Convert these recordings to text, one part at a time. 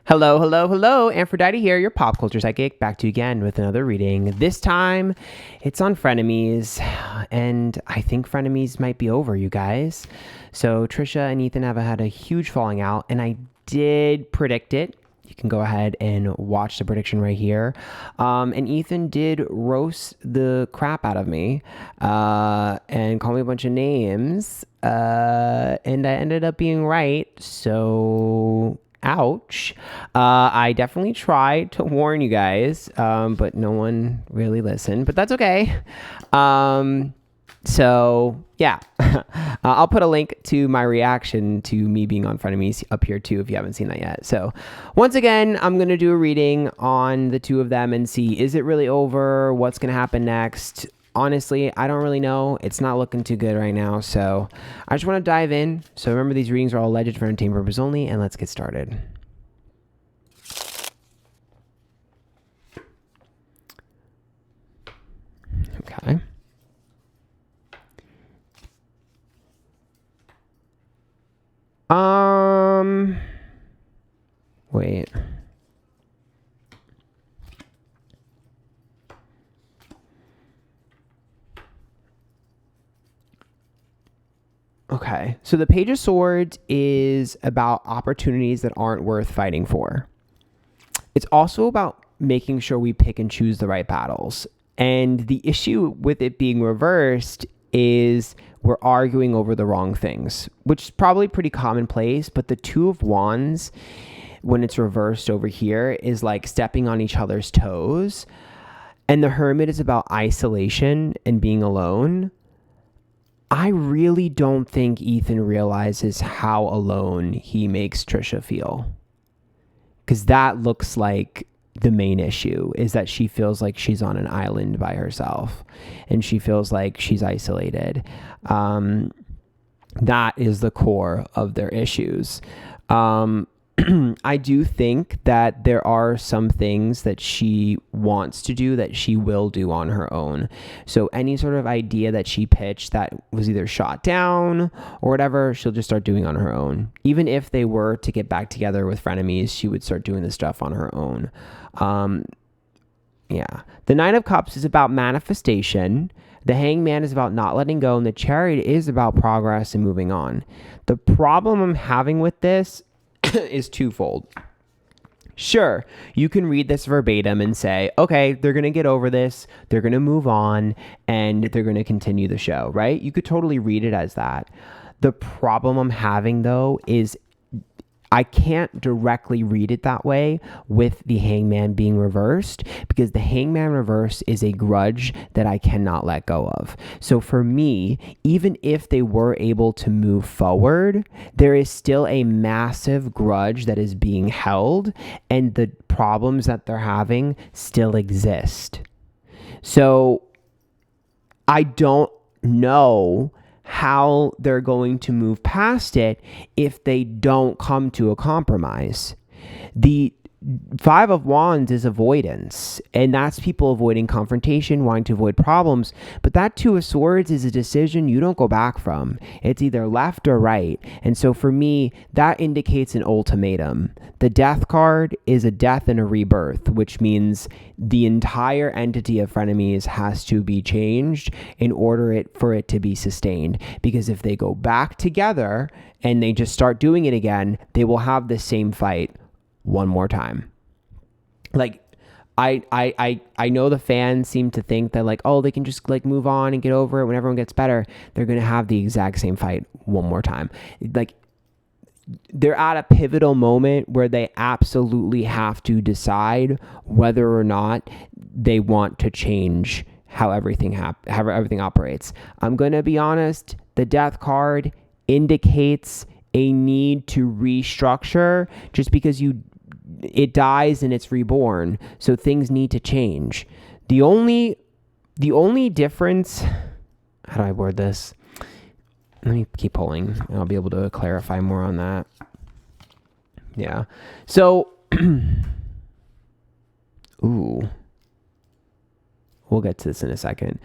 Hello, hello, hello. Antphrodite here, your pop culture psychic, back to you again with another reading. This time, it's on frenemies, and I think frenemies might be over, you guys. So Trisha and Ethan have had a huge falling out, and I did predict it. You can go ahead and watch the prediction right here. And Ethan did roast the crap out of me and call me a bunch of names, and I ended up being right. So ouch. I definitely tried to warn you guys, but no one really listened, but that's okay. So yeah, I'll put a link to my reaction to me being on frenemies up here too, if you haven't seen that yet. So once again, I'm going to do a reading on the two of them and see, is it really over? What's going to happen next? Honestly, I don't really know. It's not looking too good right now. So I just want to dive in. So remember, these readings are all alleged for entertainment purposes only, and let's get started. Okay. Wait. Okay, so the Page of Swords is about opportunities that aren't worth fighting for. It's also about making sure we pick and choose the right battles. And the issue with it being reversed is we're arguing over the wrong things, which is probably pretty commonplace, but the Two of Wands, when it's reversed over here, is like stepping on each other's toes. And the Hermit is about isolation and being alone. I really don't think Ethan realizes how alone he makes Trisha feel. Because that looks like the main issue, is that she feels like she's on an island by herself. And she feels like she's isolated. That is the core of their issues. I do think that there are some things that she wants to do that she will do on her own. So any sort of idea that she pitched that was either shot down or whatever, she'll just start doing on her own. Even if they were to get back together with frenemies, she would start doing this stuff on her own. Yeah. The Nine of Cups is about manifestation. The Hangman is about not letting go. And the Chariot is about progress and moving on. The problem I'm having with this is twofold. Sure, you can read this verbatim and say, okay, they're going to get over this, they're going to move on, and they're going to continue the show, right? You could totally read it as that. The problem I'm having, though, is I can't directly read it that way with the Hangman being reversed, because the Hangman reverse is a grudge that I cannot let go of. So for me, even if they were able to move forward, there is still a massive grudge that is being held, and the problems that they're having still exist. So I don't know how they're going to move past it if they don't come to a compromise. The Five of Wands is avoidance, and that's people avoiding confrontation, wanting to avoid problems. But that Two of Swords is a decision you don't go back from. It's either left or right. And so for me, that indicates an ultimatum. The Death card is a death and a rebirth, which means the entire entity of frenemies has to be changed in order for it to be sustained. Because if they go back together and they just start doing it again, they will have the same fight one more time. Like, I know the fans seem to think that, like, oh, they can just like move on and get over it when everyone gets better. They're going to have the exact same fight one more time. Like, they're at a pivotal moment where they absolutely have to decide whether or not they want to change how everything operates. I'm going to be honest, the Death card indicates a need to restructure, just because it dies and it's reborn, so things need to change. The only difference, how do I word this? Let me keep pulling and I'll be able to clarify more on that. Yeah. So ooh, we'll get to this in a second.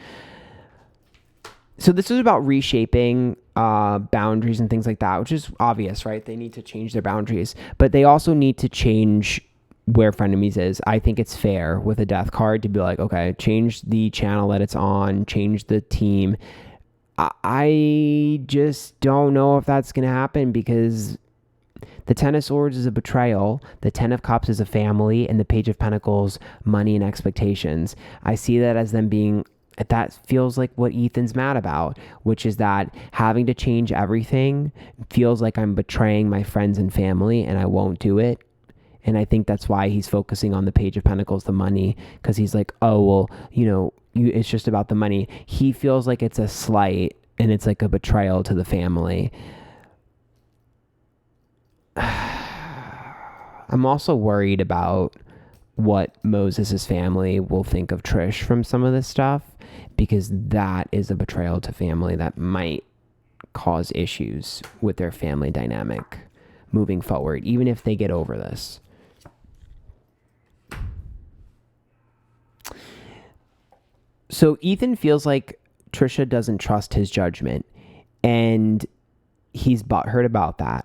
So this is about reshaping boundaries and things like that, which is obvious, right? They need to change their boundaries, but they also need to change where frenemies is. I think it's fair with a death card to be like, okay, change the channel that it's on, change the team. I just don't know if that's going to happen, because the Ten of Swords is a betrayal, the Ten of Cups is a family, and the Page of Pentacles, money and expectations. I see that as them being, that feels like what Ethan's mad about, which is that having to change everything feels like I'm betraying my friends and family, and I won't do it. And I think that's why he's focusing on the Page of Pentacles, the money, because he's like, oh, well, it's just about the money. He feels like it's a slight and it's like a betrayal to the family. I'm also worried about what Moses' family will think of Trish from some of this stuff, because that is a betrayal to family that might cause issues with their family dynamic moving forward, even if they get over this. So Ethan feels like Trisha doesn't trust his judgment, and he's butthurt about that.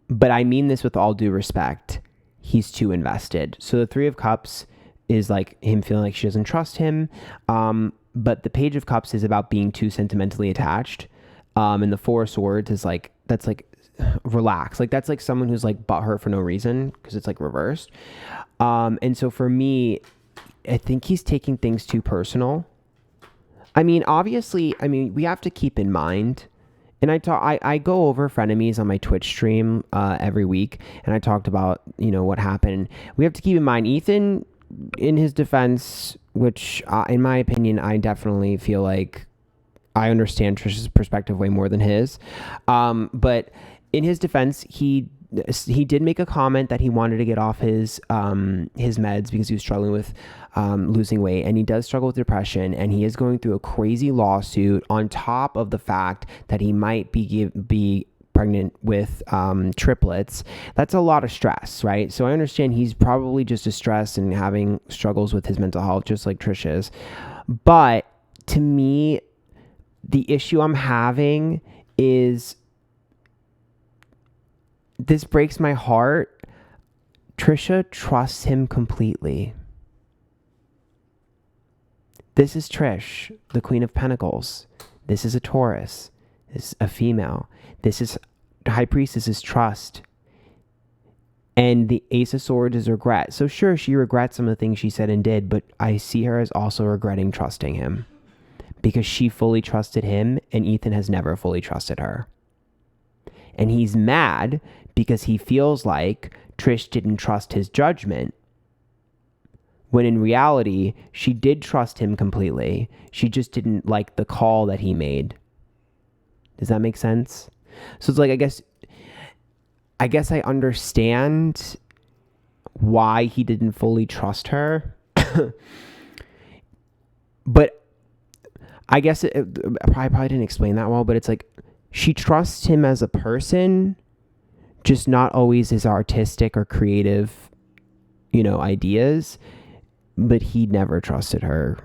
But I mean this with all due respect. He's too invested. So the Three of Cups is like him feeling like she doesn't trust him. But the Page of Cups is about being too sentimentally attached. And the Four of Swords is like, that's like, relax. Like that's like someone who's like butthurt for no reason, because it's like reversed. And so for me, I think he's taking things too personal. I mean, obviously, we have to keep in mind, and I go over frenemies on my Twitch stream every week, and I talked about, what happened. We have to keep in mind, Ethan, in his defense, which in my opinion, I definitely feel like I understand Trish's perspective way more than his. But in his defense, he did make a comment that he wanted to get off his meds because he was struggling with losing weight, and he does struggle with depression, and he is going through a crazy lawsuit on top of the fact that he might be pregnant with triplets. That's a lot of stress, right? So I understand he's probably just distressed and having struggles with his mental health, just like Trish is. But to me, the issue I'm having is, this breaks my heart. Trisha trusts him completely. This is Trish, the Queen of Pentacles. This is a Taurus. This is a female. This is High Priestess is trust. And the Ace of Swords is regret. So sure, she regrets some of the things she said and did, but I see her as also regretting trusting him, because she fully trusted him and Ethan has never fully trusted her. And he's mad because he feels like Trish didn't trust his judgment, when in reality, she did trust him completely. She just didn't like the call that he made. Does that make sense? So it's like, I guess I understand why he didn't fully trust her. But I guess I probably didn't explain that well, but it's like, she trusts him as a person, just not always his artistic or creative, ideas, but he never trusted her.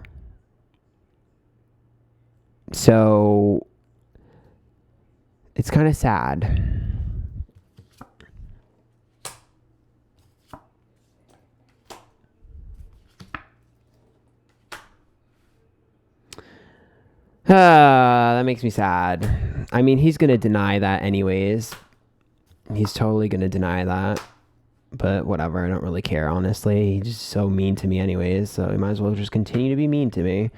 So it's kind of sad. That makes me sad. I mean, he's going to deny that anyways. He's totally going to deny that. But whatever, I don't really care, honestly. He's just so mean to me anyways, so he might as well just continue to be mean to me.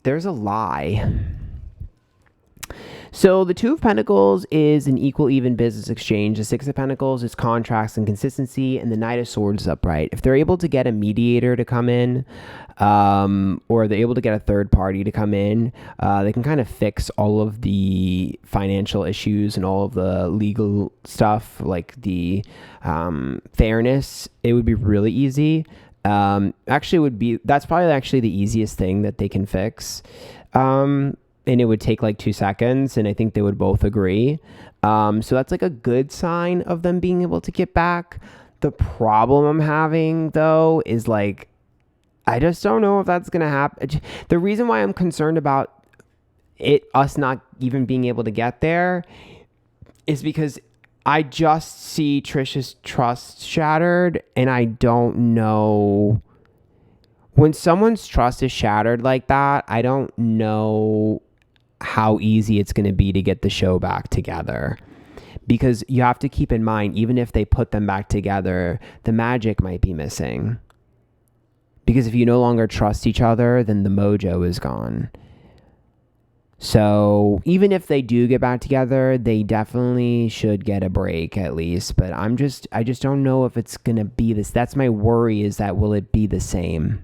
There's a lie. So the Two of Pentacles is an equal, even business exchange. The Six of Pentacles is contracts and consistency, and the Knight of Swords is upright. If they're able to get a mediator to come in, or they're able to get a third party to come in, they can kind of fix all of the financial issues and all of the legal stuff, like the fairness. It would be really easy. That's probably actually the easiest thing that they can fix. And it would take like 2 seconds, and I think they would both agree. So that's like a good sign of them being able to get back. The problem I'm having, though, is like, I just don't know if that's going to happen. The reason why I'm concerned about us not even being able to get there is because I just see Trisha's trust shattered, and I don't know. When someone's trust is shattered like that, I don't know how easy it's going to be to get the show back together. Because you have to keep in mind, even if they put them back together, the magic might be missing. Because if you no longer trust each other, then the mojo is gone. So even if they do get back together, they definitely should get a break at least. But I just don't know if it's going to be this. That's my worry, is that will it be the same?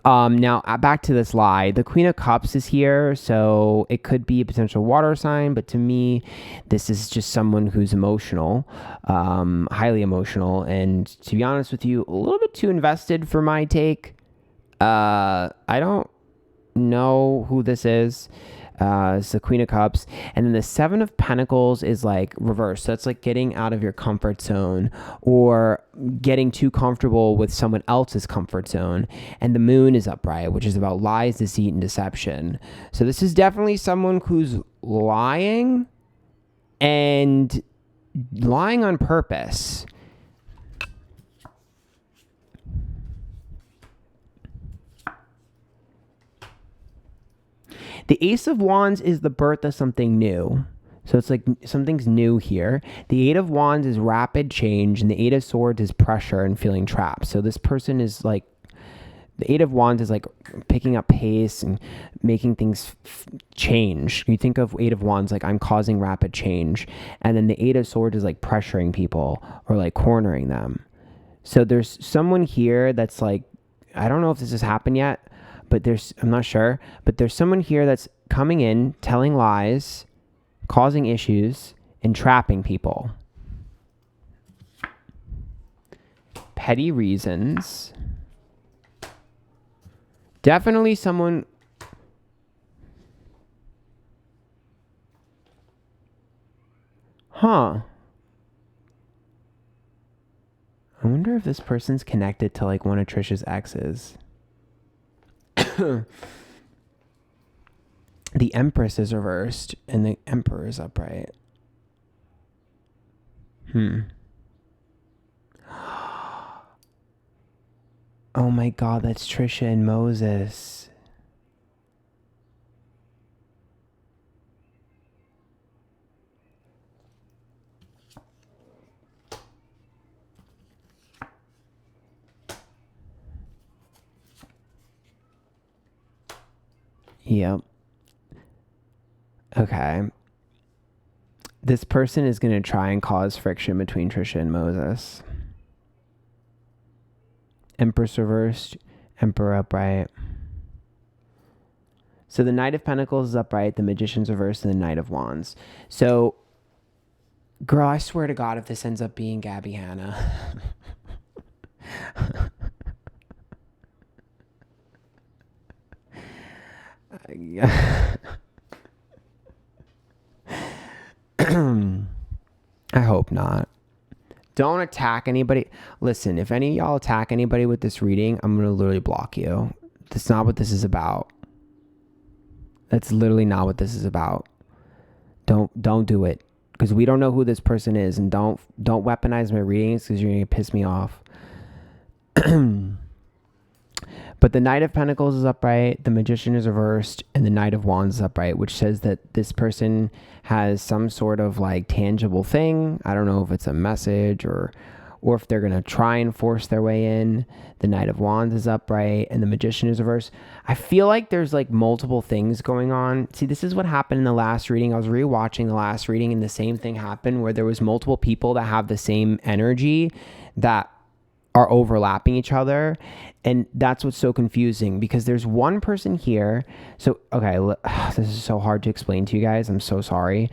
Now back to this lie. The Queen of Cups is here, so it could be a potential water sign, but to me, this is just someone who's emotional, highly emotional, and to be honest with you, a little bit too invested for my take. I don't know who this is. It's the Queen of Cups, and then the Seven of Pentacles is like reverse. So that's like getting out of your comfort zone or getting too comfortable with someone else's comfort zone. And the Moon is upright, which is about lies, deceit, and deception. So this is definitely someone who's lying, and lying on purpose. The Ace of Wands is the birth of something new. So it's like something's new here. The Eight of Wands is rapid change, and the Eight of Swords is pressure and feeling trapped. So this person is like, the Eight of Wands is like picking up pace and making things change. You think of Eight of Wands like I'm causing rapid change. And then the Eight of Swords is like pressuring people or like cornering them. So there's someone here that's like, I don't know if this has happened yet, but I'm not sure, but there's someone here that's coming in, telling lies, causing issues, and trapping people. Petty reasons. Definitely someone. I wonder if this person's connected to like one of Trisha's exes. The Empress is reversed and the Emperor is upright. Oh my God, that's Trisha and Moses. Yep. Okay. This person is going to try and cause friction between Trisha and Moses. Empress reversed, Emperor upright. So the Knight of Pentacles is upright, the Magician's reversed, and the Knight of Wands. So, girl, I swear to God, if this ends up being Gabby Hanna. I hope not. Don't attack anybody. Listen, if any of y'all attack anybody with this reading, I'm going to literally block you. That's not what this is about. That's literally not what this is about. Don't do it. Because we don't know who this person is. And don't weaponize my readings because you're going to piss me off. But the Knight of Pentacles is upright, the Magician is reversed, and the Knight of Wands is upright, which says that this person has some sort of like tangible thing. I don't know if it's a message or if they're going to try and force their way in. The Knight of Wands is upright, and the Magician is reversed. I feel like there's like multiple things going on. See, this is what happened in the last reading. I was rewatching the last reading, and the same thing happened where there was multiple people that have the same energy that are overlapping each other. And that's what's so confusing, because there's one person here. So, okay, this is so hard to explain to you guys. I'm so sorry.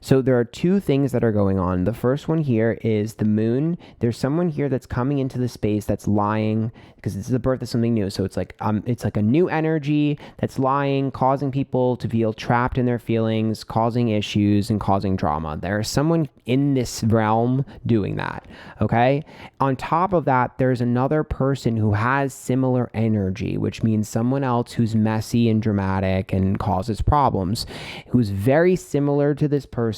So there are two things that are going on. The first one here is the moon. There's someone here that's coming into the space that's lying, because this is the birth of something new. So it's like a new energy that's lying, causing people to feel trapped in their feelings, causing issues and causing drama. There's someone in this realm doing that. Okay. On top of that, there's another person who has similar energy, which means someone else who's messy and dramatic and causes problems, who's very similar to this person.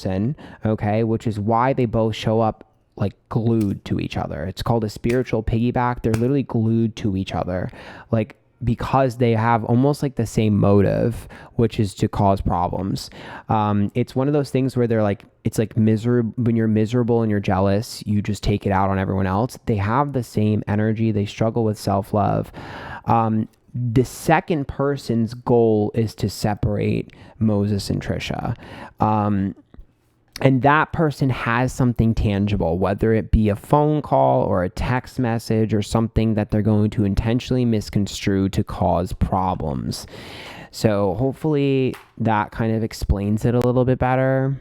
Okay. Which is why they both show up like glued to each other. It's called a spiritual piggyback. They're literally glued to each other, like, because they have almost like the same motive, which is to cause problems. It's one of those things where they're like, it's like miserable. When you're miserable and you're jealous, you just take it out on everyone else. They have the same energy. They struggle with self-love. The second person's goal is to separate Moses and Trisha. And that person has something tangible, whether it be a phone call or a text message or something that they're going to intentionally misconstrue to cause problems. So hopefully that kind of explains it a little bit better.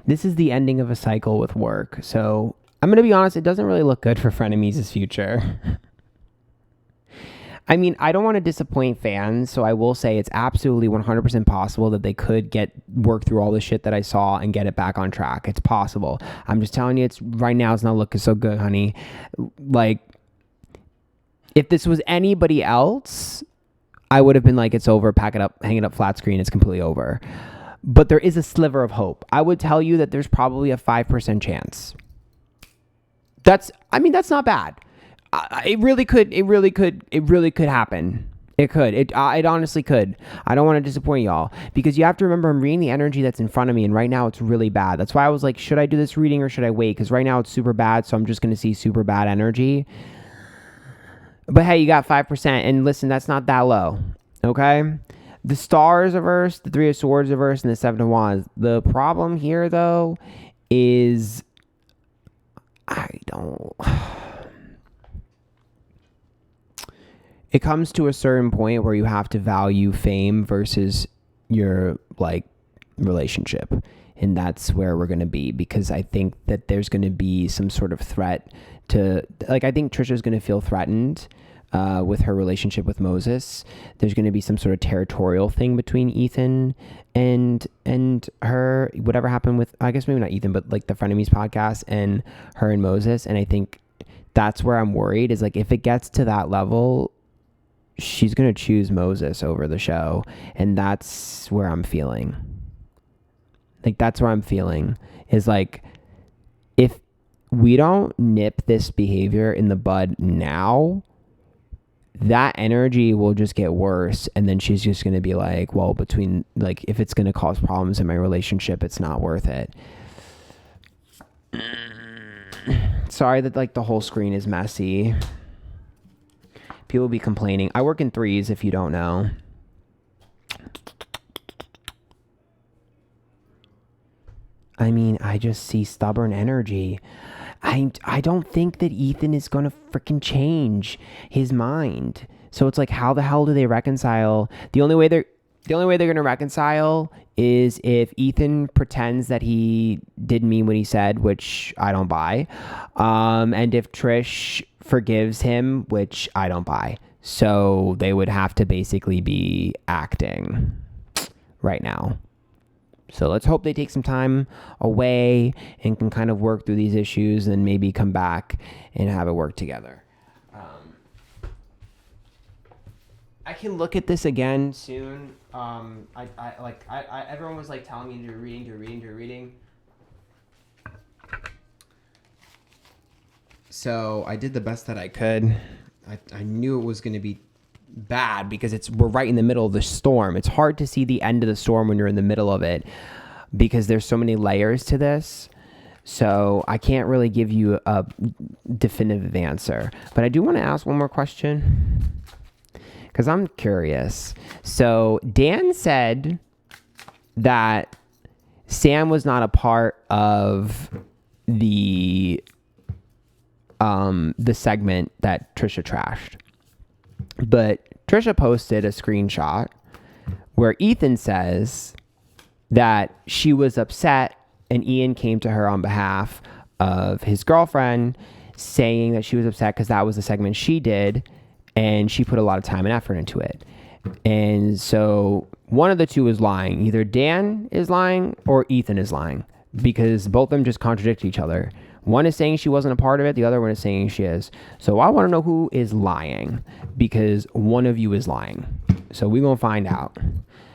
This is the ending of a cycle with work. So I'm going to be honest, it doesn't really look good for Frenemies' future. I mean, I don't want to disappoint fans, so I will say it's absolutely 100% possible that they could work through all the shit that I saw and get it back on track. It's possible. I'm just telling you, right now it's not looking so good, honey. Like, if this was anybody else, I would have been like, it's over, pack it up, hang it up flat screen, it's completely over. But there is a sliver of hope. I would tell you that there's probably a 5% chance. That's not bad. It really could happen. It could. It honestly could. I don't want to disappoint y'all, because you have to remember, I'm reading the energy that's in front of me, and right now it's really bad. That's why I was like, should I do this reading or should I wait? Because right now it's super bad, so I'm just going to see super bad energy. But hey, you got 5%, and listen, that's not that low. Okay? The Star is reversed, the Three of Swords reversed, and the Seven of Wands. The problem here, though, is it comes to a certain point where you have to value fame versus your, like, relationship. And that's where we're going to be, because I think that there's going to be some sort of threat to, like, I think Trisha's going to feel threatened with her relationship with Moses. There's going to be some sort of territorial thing between Ethan and her, whatever happened with, I guess maybe not Ethan, but like the Frenemies podcast and her and Moses. And I think that's where I'm worried, is like, if it gets to that level, she's going to choose Moses over the show. And that's where I'm feeling. Like, that's where I'm feeling is like, if we don't nip this behavior in the bud now, that energy will just get worse. And then she's just going to be like, well, if it's going to cause problems in my relationship, it's not worth it. Sorry that like the whole screen is messy. People be complaining. I work in threes, if you don't know. I mean, I just see stubborn energy. I don't think that Ethan is going to freaking change his mind. So it's like, how the hell do they reconcile? The only way they're going to reconcile is if Ethan pretends that he didn't mean what he said, which I don't buy. And if Trish forgives him, which I don't buy. So they would have to basically be acting right now. So let's hope they take some time away and can kind of work through these issues and maybe come back and have it work together. I can look at this again soon. Everyone was like telling me to do reading. So I did the best that I could. I knew it was going to be bad because we're right in the middle of the storm. It's hard to see the end of the storm when you're in the middle of it because there's so many layers to this. So I can't really give you a definitive answer. But I do want to ask one more question because I'm curious. So Dan said that Sam was not a part of the segment that Trisha trashed. But Trisha posted a screenshot where Ethan says that she was upset and Ian came to her on behalf of his girlfriend saying that she was upset because that was the segment she did and she put a lot of time and effort into it. And so one of the two is lying. Either Dan is lying or Ethan is lying because both of them just contradict each other. One is saying she wasn't a part of it. The other one is saying she is. So I want to know who is lying because one of you is lying. So we're going to find out.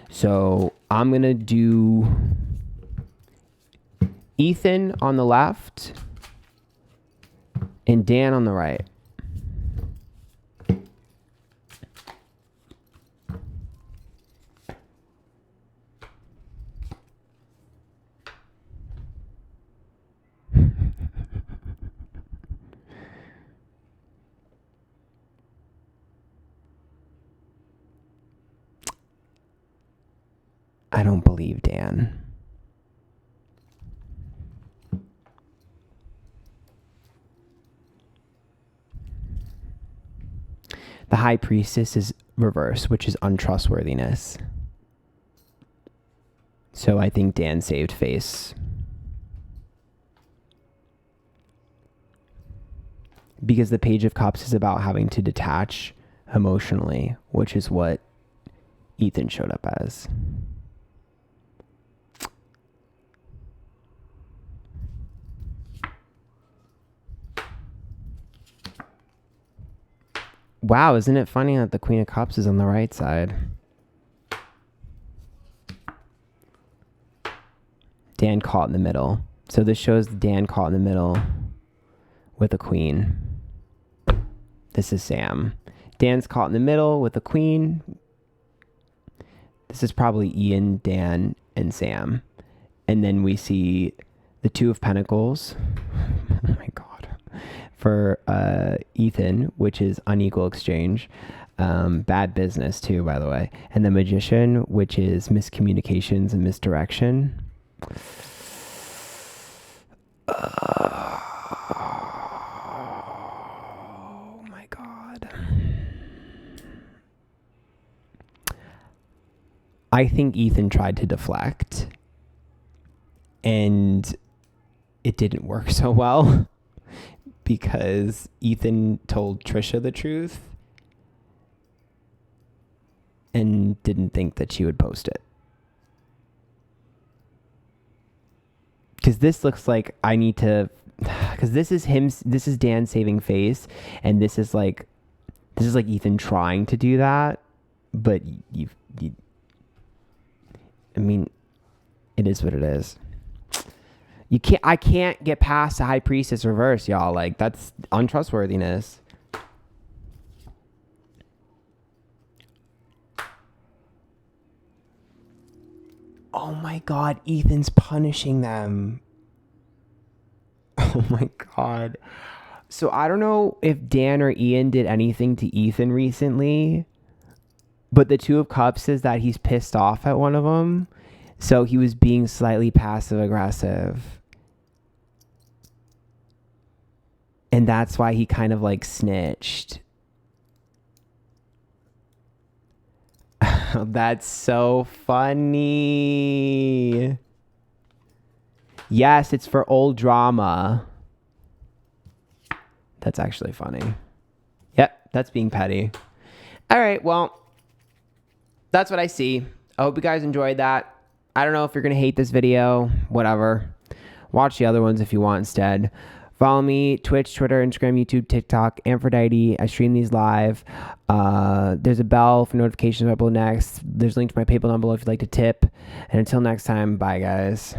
So I'm going to do Ethan on the left and Dan on the right. I don't believe Dan. The High Priestess is reverse, which is untrustworthiness. So I think Dan saved face. Because the Page of Cups is about having to detach emotionally, which is what Ethan showed up as. Wow, isn't it funny that the Queen of Cups is on the right side? Dan caught in the middle. So this shows Dan caught in the middle with a queen. This is Sam. Dan's caught in the middle with a queen. This is probably Ian, Dan, and Sam. And then we see the Two of Pentacles. Oh my God. For Ethan, which is unequal exchange. Bad business too, by the way. And the Magician, which is miscommunications and misdirection. Oh my God. I think Ethan tried to deflect and it didn't work so well. Because Ethan told Trisha the truth and didn't think that she would post it. Because this looks like I need to... Because this is him... This is Dan saving face. And this is like Ethan trying to do that. But you I mean, it is what it is. I can't get past the High Priestess reverse, y'all. Like, that's untrustworthiness. Oh my God, Ethan's punishing them. Oh my God. So I don't know if Dan or Ian did anything to Ethan recently, but the Two of Cups says that he's pissed off at one of them. So he was being slightly passive aggressive. And that's why he kind of like snitched. That's so funny. Yes, it's for old drama. That's actually funny. Yep, that's being petty. All right, well, that's what I see. I hope you guys enjoyed that. I don't know if you're going to hate this video. Whatever. Watch the other ones if you want instead. Follow me, Twitch, Twitter, Instagram, YouTube, TikTok, Antphrodite. I stream these live. There's a bell for notifications when I upload next. There's a link to my PayPal down below if you'd like to tip. And until next time, bye, guys.